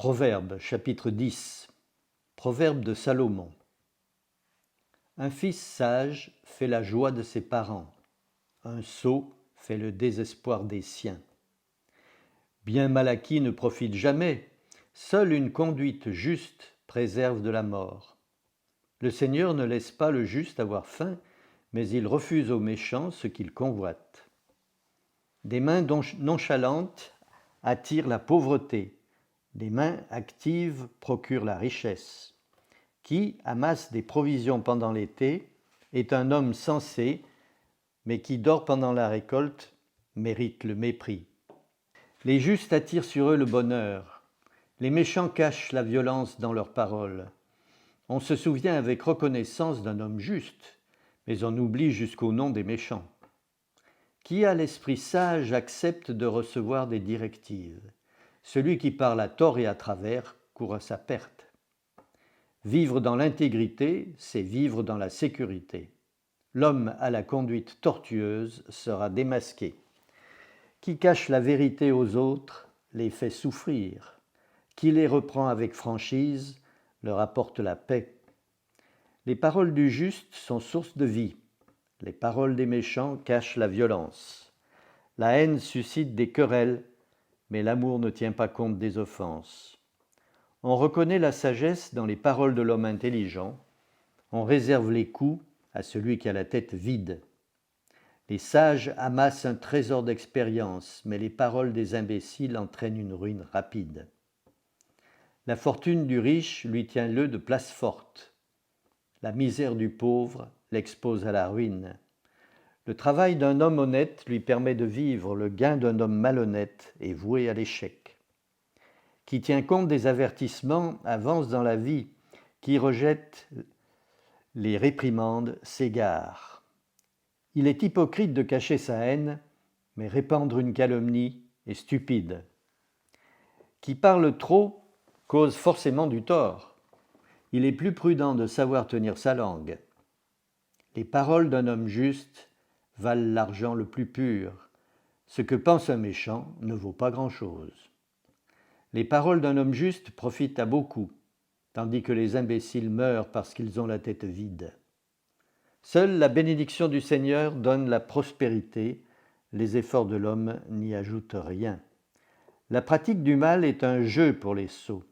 Proverbes, chapitre 10. Proverbe de Salomon. Un fils sage fait la joie de ses parents. Un sot fait le désespoir des siens. Bien mal acquis ne profite jamais. Seule une conduite juste préserve de la mort. Le Seigneur ne laisse pas le juste avoir faim, mais il refuse aux méchants ce qu'ils convoitent. Des mains nonchalantes attirent la pauvreté. Des mains actives procurent la richesse. Qui amasse des provisions pendant l'été est un homme sensé, mais qui dort pendant la récolte mérite le mépris. Les justes attirent sur eux le bonheur. Les méchants cachent la violence dans leurs paroles. On se souvient avec reconnaissance d'un homme juste, mais on oublie jusqu'au nom des méchants. Qui a l'esprit sage accepte de recevoir des directives. Celui qui parle à tort et à travers court à sa perte. Vivre dans l'intégrité, c'est vivre dans la sécurité. L'homme à la conduite tortueuse sera démasqué. Qui cache la vérité aux autres les fait souffrir. Qui les reprend avec franchise leur apporte la paix. Les paroles du juste sont source de vie. Les paroles des méchants cachent la violence. La haine suscite des querelles, mais l'amour ne tient pas compte des offenses. On reconnaît la sagesse dans les paroles de l'homme intelligent. On réserve les coups à celui qui a la tête vide. Les sages amassent un trésor d'expérience, mais les paroles des imbéciles entraînent une ruine rapide. La fortune du riche lui tient lieu de place forte. La misère du pauvre l'expose à la ruine. Le travail d'un homme honnête lui permet de vivre, le gain d'un homme malhonnête est voué à l'échec. Qui tient compte des avertissements avance dans la vie, qui rejette les réprimandes s'égare. Il est hypocrite de cacher sa haine, mais répandre une calomnie est stupide. Qui parle trop cause forcément du tort. Il est plus prudent de savoir tenir sa langue. Les paroles d'un homme juste valent l'argent le plus pur. Ce que pense un méchant ne vaut pas grand-chose. Les paroles d'un homme juste profitent à beaucoup, tandis que les imbéciles meurent parce qu'ils ont la tête vide. Seule la bénédiction du Seigneur donne la prospérité, les efforts de l'homme n'y ajoutent rien. La pratique du mal est un jeu pour les sots,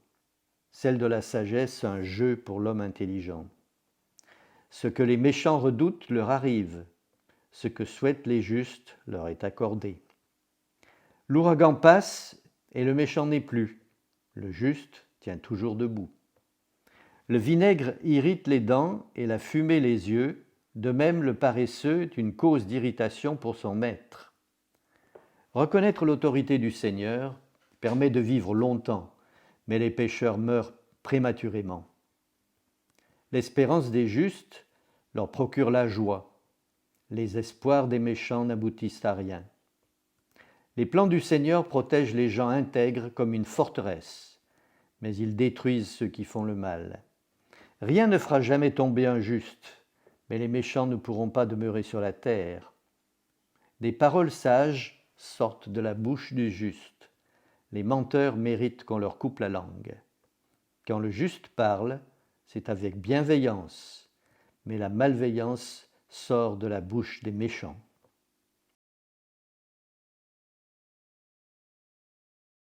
celle de la sagesse un jeu pour l'homme intelligent. Ce que les méchants redoutent leur arrive, ce que souhaitent les justes leur est accordé. L'ouragan passe et le méchant n'est plus, le juste tient toujours debout. Le vinaigre irrite les dents et la fumée les yeux, de même le paresseux est une cause d'irritation pour son maître. Reconnaître l'autorité du Seigneur permet de vivre longtemps, mais les pécheurs meurent prématurément. L'espérance des justes leur procure la joie. Les espoirs des méchants n'aboutissent à rien. Les plans du Seigneur protègent les gens intègres comme une forteresse, mais ils détruisent ceux qui font le mal. Rien ne fera jamais tomber un juste, mais les méchants ne pourront pas demeurer sur la terre. Des paroles sages sortent de la bouche du juste. Les menteurs méritent qu'on leur coupe la langue. Quand le juste parle, c'est avec bienveillance, mais la malveillance sort de la bouche des méchants.